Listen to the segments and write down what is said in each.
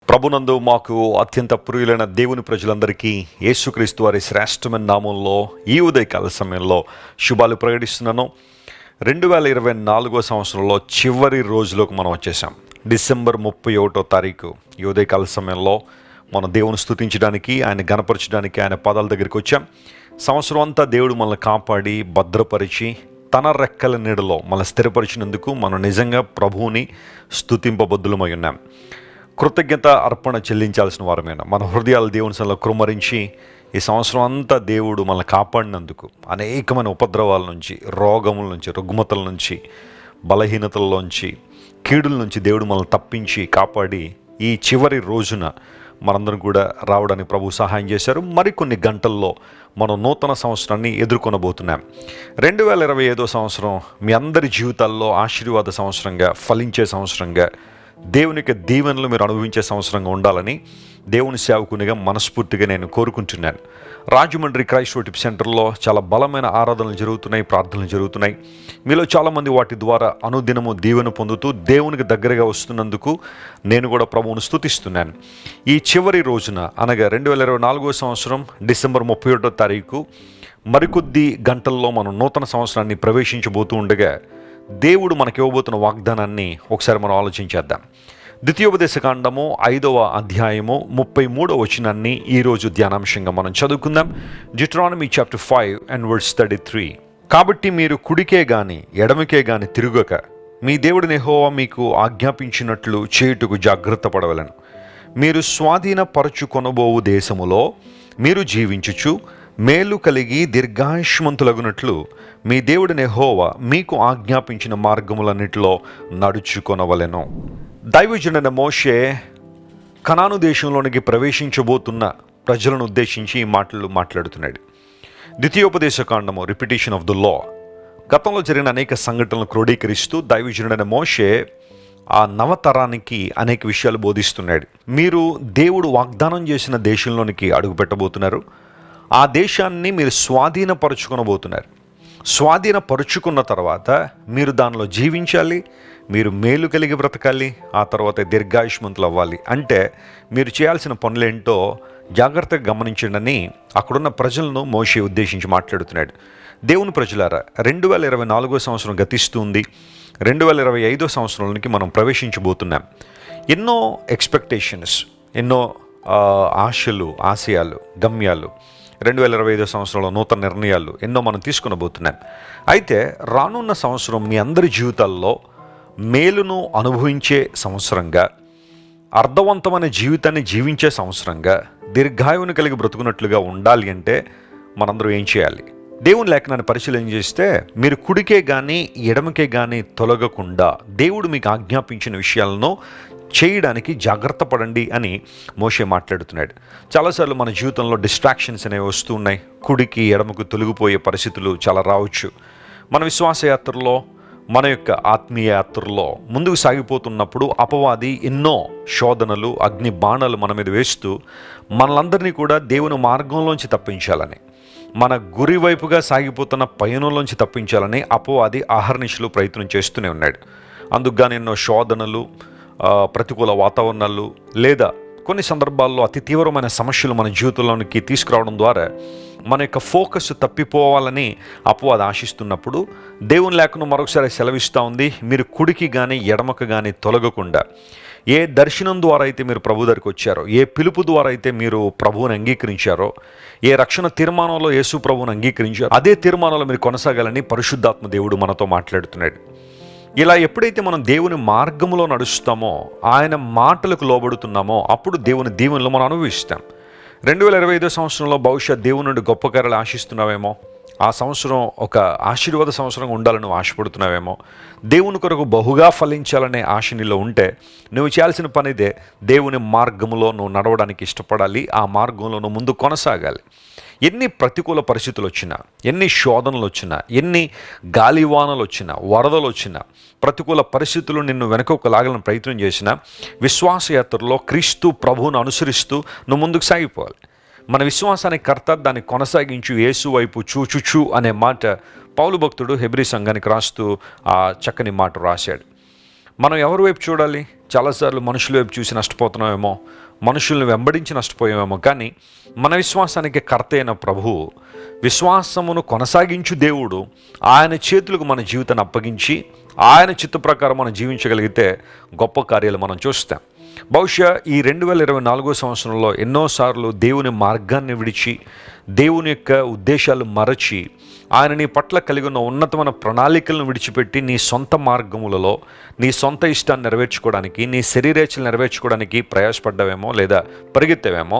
ప్రభునందు మాకు అత్యంత ప్రియులైన దేవుని ప్రజలందరికీ యేసుక్రీస్తు వారి శ్రేష్టమైన నామంలో ఈ ఉదయకాల సమయంలో శుభాలు ప్రకటిస్తున్నాను. 2024 సంవత్సరంలో చివరి రోజులోకి మనం వచ్చేసాం. డిసెంబర్ 31వ తారీఖు ఈ ఉదయకాల సమయంలో మనం దేవుని స్తుతించడానికి, ఆయన గణపరచడానికి ఆయన పాదాల దగ్గరికి వచ్చాం. సంవత్సరం అంతా దేవుడు మనల్ని కాపాడి భద్రపరిచి తన రెక్కల నీడలో మనల్ని స్థిరపరిచినందుకు మనం నిజంగా ప్రభువుని స్తుతింపబద్దులమై ఉన్నాం. కృతజ్ఞత అర్పణ చెల్లించాల్సిన వారమైన మన హృదయాలు దేవుని సన్నిధిలో కృమ్మరించి ఈ సంవత్సరం అంతా దేవుడు మనల్ని కాపాడినందుకు, అనేకమైన ఉపద్రవాల నుంచి, రోగముల నుంచి, రుగ్మతల నుంచి, బలహీనతల్లోంచి, కీడుల నుంచి దేవుడు మనల్ని తప్పించి కాపాడి ఈ చివరి రోజున మనందరం కూడా రావడానికి ప్రభు సహాయం చేశారు. మరికొన్ని గంటల్లో మనం నూతన సంవత్సరాన్ని ఎదుర్కొనబోతున్నాం. 2025 సంవత్సరం మీ అందరి జీవితాల్లో ఆశీర్వాద సంవత్సరంగా, ఫలించే సంవత్సరంగా, దేవునికి దీవెనలు మీరు అనుభవించే సంవత్సరంగా ఉండాలని దేవుని సేవకునిగా మనస్ఫూర్తిగా నేను కోరుకుంటున్నాను. రాజమండ్రి క్రైస్ట్ వర్షిప్ సెంటర్లో చాలా బలమైన ఆరాధనలు జరుగుతున్నాయి, ప్రార్థనలు జరుగుతున్నాయి. మీలో చాలామంది వాటి ద్వారా అనుదినము దీవెన పొందుతూ దేవునికి దగ్గరగా వస్తున్నందుకు నేను కూడా ప్రభువును స్తుతిస్తున్నాను. ఈ చివరి రోజున అనగా 2024 సంవత్సరం డిసెంబర్ 31వ తారీఖు మరికొద్ది గంటల్లో మనం నూతన సంవత్సరాన్ని ప్రవేశించబోతూ ఉండగా దేవుడు మనకి ఇవ్వబోతున్న వాగ్దానాన్ని ఒకసారి మనం ఆలోచించేద్దాం. ద్వితీయోపదేశకాండము 5వ అధ్యాయము 33వ వచనాన్ని ఈరోజు ధ్యానాంశంగా మనం చదువుకుందాం. Deuteronomy chapter 5 and verse 33. కాబట్టి మీరు కుడికే గాని ఎడమకే గాని తిరుగక మీ దేవుడిని యెహోవా మీకు ఆజ్ఞాపించినట్లు చేయుటకు జాగ్రత్త పడవలెను. మీరు స్వాధీనపరచుకొనబోవు దేశములో మీరు జీవించుచు మేలు కలిగి దీర్ఘాయుష్మంతులగునట్లు మీ దేవుడిని యెహోవా మీకు ఆజ్ఞాపించిన మార్గములన్నిటిలో నడుచుకొనవలెను. దైవజనుడైన మోషే కనాను దేశంలోనికి ప్రవేశించబోతున్న ప్రజలను ఉద్దేశించి ఈ మాటలు మాట్లాడుతున్నాడు. ద్వితీయోపదేశకాండము రిపిటేషన్ ఆఫ్ ద లా, గతంలో జరిగిన అనేక సంఘటనలు క్రోడీకరిస్తూ దైవజనుడైన మోషే ఆ నవతరానికి అనేక విషయాలు బోధిస్తున్నాడు. మీరు దేవుడు వాగ్దానం చేసిన దేశంలోనికి అడుగు పెట్టబోతున్నారు. ఆ దేశాన్ని మీరు స్వాధీనపరుచుకొనబోతున్నారు. స్వాధీనపరుచుకున్న తర్వాత మీరు దానిలో జీవించాలి, మీరు మేలు కలిగి బ్రతకాలి, ఆ తర్వాత దీర్ఘాయుష్మంతులు అవ్వాలి. అంటే మీరు చేయాల్సిన పనులేంటో జాగ్రత్తగా గమనించండి అక్కడున్న ప్రజలను మోషే ఉద్దేశించి మాట్లాడుతున్నాడు. దేవుని ప్రజలారా, 2024 సంవత్సరం గతిస్తుంది. 2025 సంవత్సరంలోనికి మనం ప్రవేశించబోతున్నాం. ఎన్నో ఎక్స్పెక్టేషన్స్, ఎన్నో ఆశలు, ఆశయాలు, గమ్యాలు, 2025 సంవత్సరంలో నూతన నిర్ణయాలు ఎన్నో మనం తీసుకునబోతున్నాం. అయితే రానున్న సంవత్సరం మీ అందరి జీవితాల్లో మేలును అనుభవించే సంవత్సరంగా, అర్థవంతమైన జీవితాన్ని జీవించే సంవత్సరంగా, దీర్ఘాయువుని కలిగి బ్రతుకున్నట్లుగా ఉండాలి అంటే మనందరూ ఏం చేయాలి? దేవుని లేఖనాన్ని పరిశీలన చేస్తే మీరు కుడికే కానీ ఎడమకే కానీ తొలగకుండా దేవుడు మీకు ఆజ్ఞాపించిన విషయాలను చేయడానికి జాగ్రత్త పడండి అని మోషే మాట్లాడుతున్నాడు. చాలాసార్లు మన జీవితంలో డిస్ట్రాక్షన్స్ అనేవి వస్తూ ఉన్నాయి. కుడికి ఎడమకు తొలగిపోయే పరిస్థితులు చాలా రావచ్చు. మన విశ్వాస యాత్రలో, మన యొక్క ఆత్మీయ యాత్రలో ముందుకు సాగిపోతున్నప్పుడు అపవాది ఎన్నో శోధనలు, అగ్ని బాణాలు మన మీద వేస్తూ మనలందరినీ కూడా దేవుని మార్గంలోంచి తప్పించాలని, మన గురి వైపుగా సాగిపోతున్న పయనంలోంచి తప్పించాలని అపవాది అహర్నిశలు ప్రయత్నం చేస్తూనే ఉన్నాడు. అందుకుగాను ఎన్నో శోధనలు, ప్రతికూల వాతావరణాలు, లేదా కొన్ని సందర్భాల్లో అతి తీవ్రమైన సమస్యలు మన జీవితంలోనికి తీసుకురావడం ద్వారా మన యొక్క ఫోకస్ తప్పిపోవాలని అపవాది ఆశిస్తున్నప్పుడు దేవుని లేఖనం మరొకసారి సెలవిస్తూ ఉంది, మీరు కుడికి కానీ ఎడమకు కానీ తొలగకుండా, ఏ దర్శనం ద్వారా అయితే మీరు ప్రభు దగ్గరికి వచ్చారో, ఏ పిలుపు ద్వారా అయితే మీరు ప్రభువుని అంగీకరించారో, ఏ రక్షణ తీర్మానంలో యేసు ప్రభువుని అంగీకరించారో అదే తీర్మానంలో మీరు కొనసాగాలని పరిశుద్ధాత్మ దేవుడు మనతో మాట్లాడుతున్నాడు. ఇలా ఎప్పుడైతే మనం దేవుని మార్గంలో నడుస్తామో, ఆయన మాటలకు లోబడుతున్నామో, అప్పుడు దేవుని దీవెనలు మనం అనుభవిస్తాం. 2025 సంవత్సరంలో బహుశా దేవుని నుండి గొప్ప కార్యాలు ఆశిస్తున్నావేమో, ఆ సంవత్సరం ఒక ఆశీర్వాద సంవత్సరంగా ఉండాలని నువ్వు ఆశపడుతున్నావేమో, దేవుని కొరకు బహుగా ఫలించాలనే ఆశ నీలో ఉంటే నువ్వు చేయాల్సిన పని ఇదే. దేవుని మార్గంలో నువ్వు నడవడానికి ఇష్టపడాలి, ఆ మార్గంలో నువ్వు ముందు కొనసాగాలి. ఎన్ని ప్రతికూల పరిస్థితులు వచ్చినా, ఎన్ని శోధనలు వచ్చినా, ఎన్ని గాలివానలు వచ్చినా, వరదలు వచ్చినా, ప్రతికూల పరిస్థితులు నిన్ను వెనక లాగాలని ప్రయత్నం చేసినా, విశ్వాసయాత్రలో క్రీస్తు ప్రభువును అనుసరిస్తూ నువ్వు ముందుకు సాగిపోవాలి. మన విశ్వాసానికి కర్త, దాన్ని కొనసాగించు యేసు వైపు చూచుచు అనే మాట పౌలు భక్తుడు హెబ్రీ సంఘానికి రాస్తూ ఆ చక్కని మాట రాశాడు. మనం ఎవరి వైపు చూడాలి? చాలాసార్లు మనుషుల వైపు చూసి నష్టపోతున్నామేమో, మనుషుల్ని వెంబడించి నష్టపోయామేమో. కానీ మన విశ్వాసానికి కర్త అయిన ప్రభువు, విశ్వాసమును కొనసాగించు దేవుడు, ఆయన చేతులకు మన జీవితాన్ని అప్పగించి ఆయన చిత్త ప్రకారం మనం జీవించగలిగితే గొప్ప కార్యాలు మనం చూస్తాం. బహుశా ఈ 2024 సంవత్సరంలో ఎన్నోసార్లు దేవుని మార్గాన్ని విడిచి, దేవుని యొక్క ఉద్దేశాలు మరచి, ఆయన నీ పట్ల కలిగి ఉన్న ఉన్నతమైన ప్రణాళికలను విడిచిపెట్టి నీ సొంత మార్గములలో నీ సొంత ఇష్టాన్ని నెరవేర్చుకోవడానికి, నీ శరీరేచ్ఛలు నెరవేర్చుకోవడానికి ప్రయాసపడ్డావేమో, లేదా పరిగెత్తావేమో.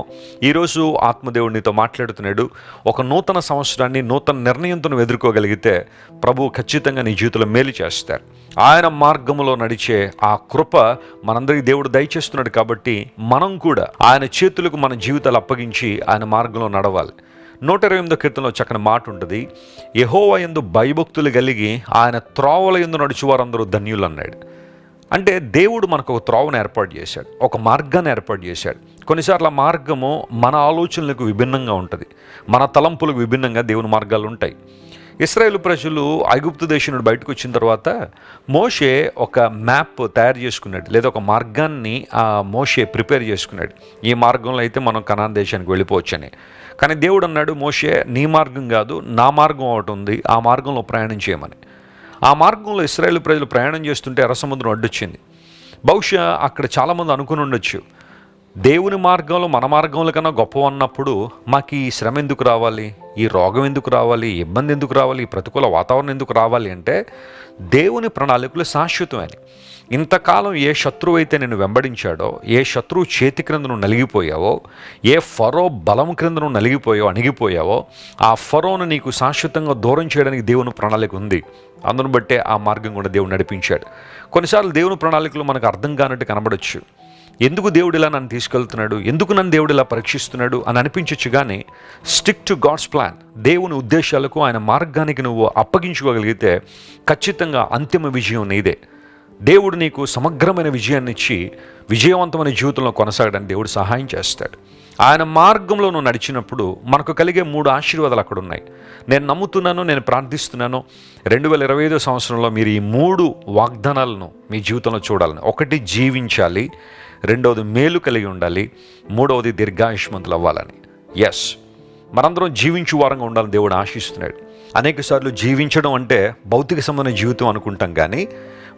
ఈరోజు ఆత్మదేవుడు నీతో మాట్లాడుతున్నాడు. ఒక నూతన సంవత్సరాన్ని నూతన నిర్ణయంతో ఎదుర్కోగలిగితే ప్రభువు ఖచ్చితంగా నీ జీవితంలో మేలు చేస్తారు. ఆయన మార్గములో నడిచే ఆ కృప మనందరికీ దేవుడు దయచేస్తున్నాడు. కాబట్టి మనం కూడా ఆయన చేతులకు మన జీవితాలు అప్పగించి ఆయన మార్గంలో నడవాలి. 128వ కీర్తనలో చక్కని మాట ఉంటుంది, యెహోవా యందు భయభక్తులు కలిగి ఆయన త్రోవల యందు నడుచువారందరూ ధన్యులు అన్నాడు. అంటే దేవుడు మనకు ఒక త్రోవను ఏర్పాటు చేశాడు, ఒక మార్గాన్ని ఏర్పాటు చేశాడు. కొన్నిసార్లు ఆ మార్గము మన ఆలోచనలకు విభిన్నంగా ఉంటుంది, మన తలంపులకు విభిన్నంగా దేవుని మార్గాలు ఉంటాయి. ఇశ్రాయేలు ప్రజలు ఐగుప్తు దేశం నుండి బయటకు వచ్చిన తర్వాత మోషే ఒక మ్యాప్ తయారు చేసుకున్నాడు, లేదా ఒక మార్గాన్ని మోషే ప్రిపేర్ చేసుకున్నాడు. ఈ మార్గంలో అయితే మనం కనాన్ దేశానికి వెళ్ళిపోవచ్చని. కానీ దేవుడు అన్నాడు, మోషే నీ మార్గం కాదు, నా మార్గం ఒకటి ఉంది, ఆ మార్గంలో ప్రయాణం చేయమని. ఆ మార్గంలో ఇశ్రాయేలు ప్రజలు ప్రయాణం చేస్తుంటే ఎర్ర సముద్రం అడ్డొచ్చింది. బహుశా అక్కడ చాలామంది అనుకుని ఉండొచ్చు, దేవుని మార్గంలో మన మార్గంలో కన్నా గొప్ప అన్నప్పుడు మాకు ఈ శ్రమ ఎందుకు రావాలి, ఈ రోగం ఎందుకు రావాలి, ఇబ్బంది ఎందుకు రావాలి, ఈ ప్రతికూల వాతావరణం ఎందుకు రావాలి అంటే దేవుని ప్రణాళికలు శాశ్వతమని. ఇంతకాలం ఏ శత్రువు అయితే నిన్ను వెంబడించాడో, ఏ శత్రువు చేతి క్రింద నువ్వు నలిగిపోయావో, ఏ ఫరో బలం క్రింద నువ్వు నలిగిపోయావో, అణిగిపోయావో, ఆ ఫరోను నీకు శాశ్వతంగా దూరం చేయడానికి దేవుని ప్రణాళిక ఉంది. అందును బట్టే ఆ మార్గం కూడా దేవుడు నడిపించాడు. కొన్నిసార్లు దేవుని ప్రణాళికలు మనకు అర్థం కానట్టు కనబడవచ్చు. ఎందుకు దేవుడు ఇలా నన్ను తీసుకెళ్తున్నాడు, ఎందుకు నన్ను దేవుడు ఇలా పరీక్షిస్తున్నాడు అని అనిపించవచ్చు. కానీ స్టిక్ టు గాడ్స్ ప్లాన్, దేవుని ఉద్దేశాలకు ఆయన మార్గానికి నువ్వు అప్పగించుకోగలిగితే ఖచ్చితంగా అంతిమ విజయం నీదే. దేవుడు నీకు సమగ్రమైన విజయాన్ని ఇచ్చి విజయవంతమైన జీవితంలో కొనసాగడానికి దేవుడు సహాయం చేస్తాడు. ఆయన మార్గంలో నువ్వు నడిచినప్పుడు మనకు కలిగే 3 ఆశీర్వాదాలు అక్కడ ఉన్నాయి. నేను నమ్ముతున్నాను, నేను ప్రార్థిస్తున్నాను 2025 సంవత్సరంలో మీరు ఈ 3 వాగ్దానాలను మీ జీవితంలో చూడాలని. 1 జీవించాలి, 2వది మేలు కలిగి ఉండాలి, 3వది దీర్ఘాయుష్మంతులు అవ్వాలని. ఎస్, మనందరం జీవించు వారంగా ఉండాలని దేవుడు ఆశిస్తున్నాడు. అనేక సార్లు జీవించడం అంటే భౌతిక సంబంధమైన జీవితం అనుకుంటాం. కానీ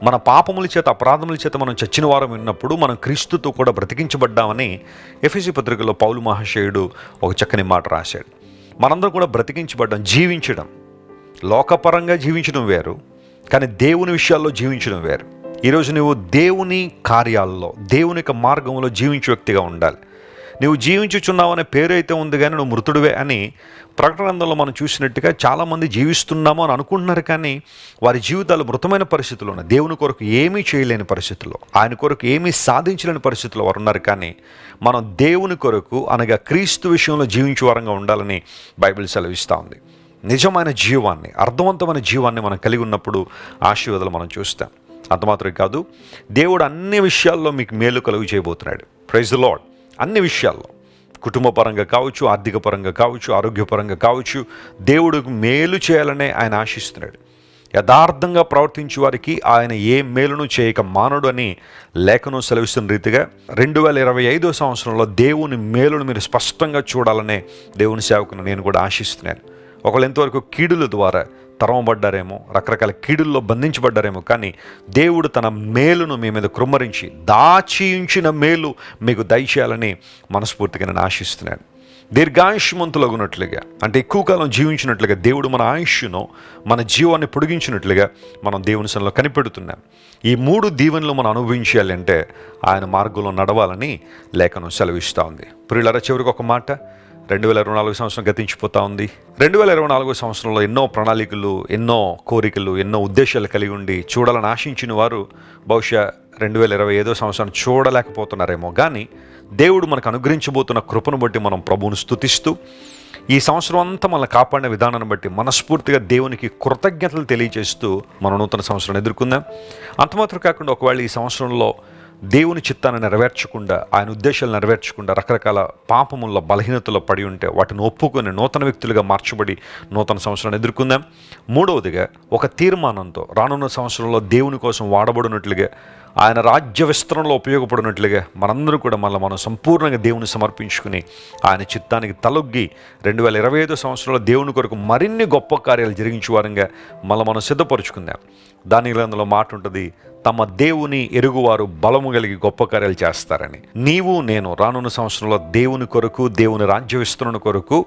మన పాపముల చేత, అపరాధముల చేత మనం చచ్చిన వారం ఉన్నప్పుడు మనం క్రీస్తుతో కూడా బ్రతికించబడ్డామని ఎఫెసీ పత్రికలో పౌలు మహాశయుడు ఒక చక్కని మాట రాశాడు. మనందరం కూడా బ్రతికించబడ్డాం. జీవించడం, లోకపరంగా జీవించడం వేరు, కానీ దేవుని విషయాల్లో జీవించడం వేరు. ఈరోజు నువ్వు దేవుని కార్యాల్లో, దేవుని యొక్క మార్గంలో జీవించే వ్యక్తిగా ఉండాలి. నువ్వు జీవించుచున్నావు అనే పేరు అయితే ఉంది, కానీ నువ్వు మృతుడివే అని ప్రకటన గ్రంథంలో మనం చూసినట్టుగా చాలామంది జీవిస్తున్నామో అని అనుకుంటున్నారు. కానీ వారి జీవితాలు మృతమైన పరిస్థితుల్లో ఉన్నాయి. దేవుని కొరకు ఏమీ చేయలేని పరిస్థితుల్లో, ఆయన కొరకు ఏమీ సాధించలేని పరిస్థితుల్లో వారు ఉన్నారు. కానీ మనం దేవుని కొరకు అనగా క్రీస్తు విషయంలో జీవించే వారంగా ఉండాలని బైబిల్ సెలవిస్తూ ఉంది. నిజమైన జీవాన్ని, అర్థవంతమైన జీవాన్ని మనం కలిగి ఉన్నప్పుడు ఆశీర్వాదాలు మనం చూస్తాం. అంత మాత్రమే కాదు, దేవుడు అన్ని విషయాల్లో మీకు మేలు కలుగు చేయబోతున్నాడు. Praise the Lord. అన్ని విషయాల్లో, కుటుంబ పరంగా కావచ్చు, ఆర్థిక పరంగా కావచ్చు, ఆరోగ్యపరంగా కావచ్చు, దేవుడికి మేలు చేయాలనే ఆయన ఆశిస్తున్నాడు. యథార్థంగా ప్రవర్తించే వారికి ఆయన ఏ మేలును చేయక మానడు అని లేఖనం సెలవిస్తున్న రీతిగా 2025 సంవత్సరంలో దేవుని మేలును మీరు స్పష్టంగా చూడాలనే దేవుని సేవకును నేను కూడా ఆశిస్తున్నాను. ఒకళ్ళు ఎంతవరకు కీడుల ద్వారా తరమబడ్డారేమో, రకరకాల కీడుల్లో బంధించబడ్డారేమో, కానీ దేవుడు తన మేలును మీ మీద కృమ్మరించి దాచి ఉంచిన మేలు మీకు దయచేయాలని మనస్ఫూర్తిగా నేను ఆశిస్తున్నాను. దీర్ఘాయుష్మంతులగునట్లుగా, అంటే ఎక్కువ కాలం జీవించినట్లుగా దేవుడు మన ఆయుష్ను, మన జీవాన్ని పొడిగించినట్లుగా మనం దేవుని సన్నిధిలో కనిపెడుతున్నాం. ఈ 3 దీవెనలు మనం అనుభవించాలి అంటే ఆయన మార్గంలో నడవాలని లేఖనం సెలవిస్తూ ఉంది. ప్రియులారా, చివరికి ఒక మాట, 2024 సంవత్సరం గతించిపోతూ ఉంది. 2024 సంవత్సరంలో ఎన్నో ప్రణాళికలు, ఎన్నో కోరికలు, ఎన్నో ఉద్దేశాలు కలిగి ఉండి చూడాలని ఆశించిన వారు బహుశా 2025 సంవత్సరాన్ని చూడలేకపోతున్నారేమో. కానీ దేవుడు మనకు అనుగ్రహించబోతున్న కృపను బట్టి మనం ప్రభువును స్తుతిస్తూ ఈ సంవత్సరం అంతా మనల్ని కాపాడిన విధానాన్ని బట్టి మనస్ఫూర్తిగా దేవునికి కృతజ్ఞతలు తెలియజేస్తూ మన నూతన సంవత్సరాన్ని ఎదుర్కొందాం. అంతమాత్రం కాకుండా ఒకవేళ ఈ సంవత్సరంలో దేవుని చిత్తాన్ని నెరవేర్చకుండా, ఆయన ఉద్దేశాలు నెరవేర్చకుండా రకరకాల పాపముల్లో, బలహీనతలో పడి ఉంటే వాటిని ఒప్పుకొని నూతన వ్యక్తులుగా మార్చబడి నూతన సంవత్సరాన్ని ఎదుర్కొందాం. 3వదిగా ఒక తీర్మానంతో రానున్న సంవత్సరంలో దేవుని కోసం వాడబడినట్లుగా ఆయన రాజ్య విస్తరణలో ఉపయోగపడినట్లుగా మనందరూ కూడా మనం సంపూర్ణంగా దేవుని సమర్పించుకుని ఆయన చిత్తానికి తలొగ్గి 2025 సంవత్సరంలో దేవుని కొరకు మరిన్ని గొప్ప కార్యాలు జరిగించే వారంగా మనం సిద్ధపరుచుకుందాం. దాని గ్రంథంలో మాట ఉంటుంది, తమ దేవుని ఎరుగువారు బలము కలిగి గొప్ప కార్యాలు చేస్తారని. నీవు నేను రానున్న సంవత్సరంలో దేవుని కొరకు, దేవుని రాజ్య విస్తరణ కొరకు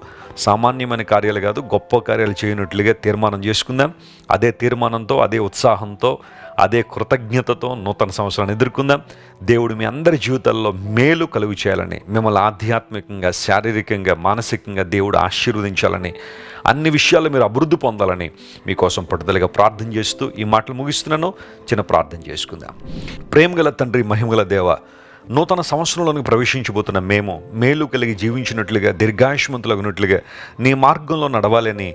సామాన్యమైన కార్యాలు కాదు, గొప్ప కార్యాలు చేయనట్లుగా తీర్మానం చేసుకుందాం. అదే తీర్మానంతో, అదే ఉత్సాహంతో, అదే కృతజ్ఞతతో నూతన సంవత్సరాన్ని ఎదుర్కొందాం. దేవుడు మీ అందరి జీవితాల్లో మేలు కలుగు చేయాలని, మిమ్మల్ని ఆధ్యాత్మికంగా, శారీరకంగా, మానసికంగా దేవుడు ఆశీర్వదించాలని, అన్ని విషయాల్లో మీరు అభివృద్ధి పొందాలని మీకోసం పట్టుదలగా ప్రార్థన చేస్తూ ఈ మాటలు ముగిస్తున్నాను. చిన్న ప్రార్థన చేసుకుందాం. ప్రేమగల తండ్రి, మహిమగల దేవ, నూతన సంవత్సరంలోనికి ప్రవేశించబోతున్న మేము మేలు కలిగి జీవించినట్లుగా, దీర్ఘాయుష్మంతులగినట్లుగా నీ మార్గంలో నడవాలని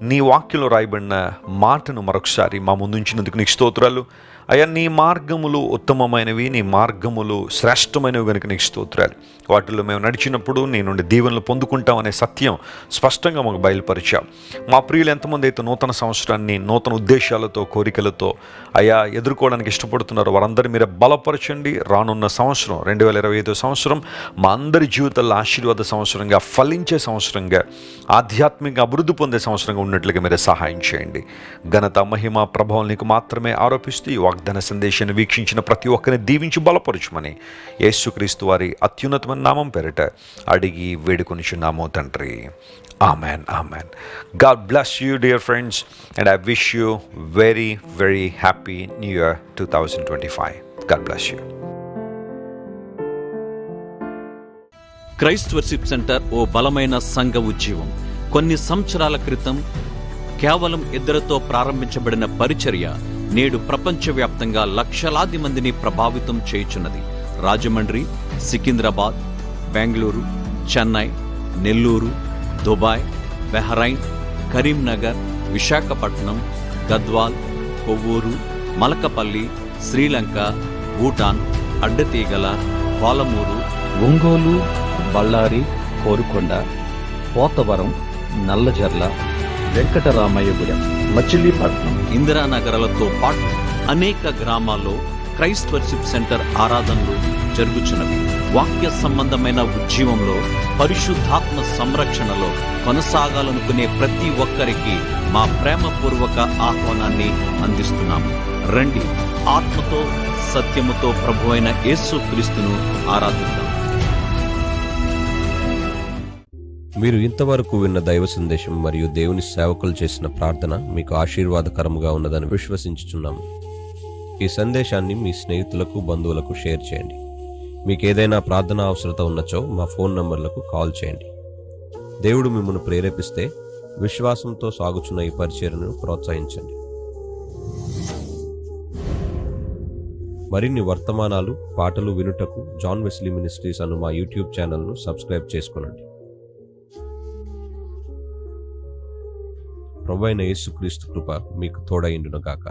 నీ వాక్యంలో రాయబడిన మాటను మరొకసారి మా ముందుంచినందుకు నీకు స్తోత్రాలు అయ్యా. నీ మార్గములు ఉత్తమమైనవి, నీ మార్గములు శ్రేష్టమైనవి కనుక నీకు స్తోత్రాలు. వాటిల్లో మేము నడిచినప్పుడు నీ నుండి దీవెనలు పొందుకుంటామనే సత్యం స్పష్టంగా మాకు బయలుపరిచాం. మా ప్రియులు ఎంతమంది అయితే నూతన సంవత్సరాన్ని నూతన ఉద్దేశాలతో, కోరికలతో అయ్యా ఎదుర్కోవడానికి ఇష్టపడుతున్నారో వారందరూ మీరే బలపరచండి. రానున్న సంవత్సరం 2025 సంవత్సరం మా అందరి జీవితాల్లో ఆశీర్వాద సంవత్సరంగా, ఫలించే సంవత్సరంగా, ఆధ్యాత్మికంగా అభివృద్ధి పొందే సంవత్సరంగా ఉన్నట్లుగా మీరే సహాయం చేయండి. ఘనత, మహిమ, ప్రభావం నీకు మాత్రమే ఆరోపిస్తూ ఈ వాగ్దాన సందేశాన్ని వీక్షించిన ప్రతి ఒక్కరిని దీవించి బలపరచుమని యేసుక్రీస్తు వారి అత్యున్నతమైన నామం పేరిట అడిగి వేడుకొనిచున్నాము తండ్రి. Amen, amen. God bless you dear friends, and I wish you very very happy new year 2025. God bless you. Christ worship centre ఓ బలమైన సంఘ ఉజ్జీవం. కొన్ని సంవత్సరాల క్రితం కేవలం 2 ప్రారంభించబడిన పరిచర్య నేడు ప్రపంచవ్యాప్తంగా లక్షలాది మందిని ప్రభావితం చేయుచున్నది. రాజమండ్రి, సికింద్రాబాద్, బెంగళూరు, చెన్నై, నెల్లూరు, దుబాయ్, బెహ్రైన్, కరీంనగర్, విశాఖపట్నం, గద్వాల్, కొవ్వూరు, మలకపల్లి, శ్రీలంక, భూటాన్, అడ్డతీగల, పాలమూరు, ఒంగోలు, బళ్ళారి, కోరుకొండ, పోతవరం, నల్లజర్ల, వెంకటరామయ్యగూడెం, మచిలీపట్నం, ఇందిరానగరాలతో పాటు అనేక గ్రామాల్లో క్రైస్ట్ వర్షిప్ సెంటర్ ఆరాధనలు జరుగుచున్నవి. వాక్య సంబంధమైన ఉజ్జీవంలో, పరిశుద్ధాత్మ సంరక్షణలో కొనసాగాలనుకునే ప్రతి ఒక్కరికి మా ప్రేమపూర్వక ఆహ్వానాన్ని అందిస్తున్నాము. రండి, ఆత్మతో సత్యముతో ప్రభువైన యేసుక్రీస్తును ఆరాధిద్దాం. మీరు ఇంతవరకు విన్న దైవ సందేశం మరియు దేవుని సేవకులు చేసిన ప్రార్థన మీకు ఆశీర్వాదకరముగా ఉన్నదని విశ్వసించుచున్నాము. ఈ సందేశాన్ని మీ స్నేహితులకు, బంధువులకు షేర్ చేయండి. మీకు ఏదైనా ప్రార్థన అవసరత ఉన్నచో మా ఫోన్ నంబర్లకు కాల్ చేయండి. దేవుడు మిమ్మల్ని ప్రేరేపిస్తే విశ్వాసంతో సాగుచున్న ఈ పరిచర్యను ప్రోత్సహించండి. మరిన్ని వర్తమానాలు, పాటలు వినుటకు జాన్ వెస్లీ మినిస్ట్రీస్ అను మా యూట్యూబ్ ఛానల్ను సబ్స్క్రైబ్ చేసుకొనండి. ప్రభువైన యేసుక్రీస్తు కృప మీకు తోడైండును గాక.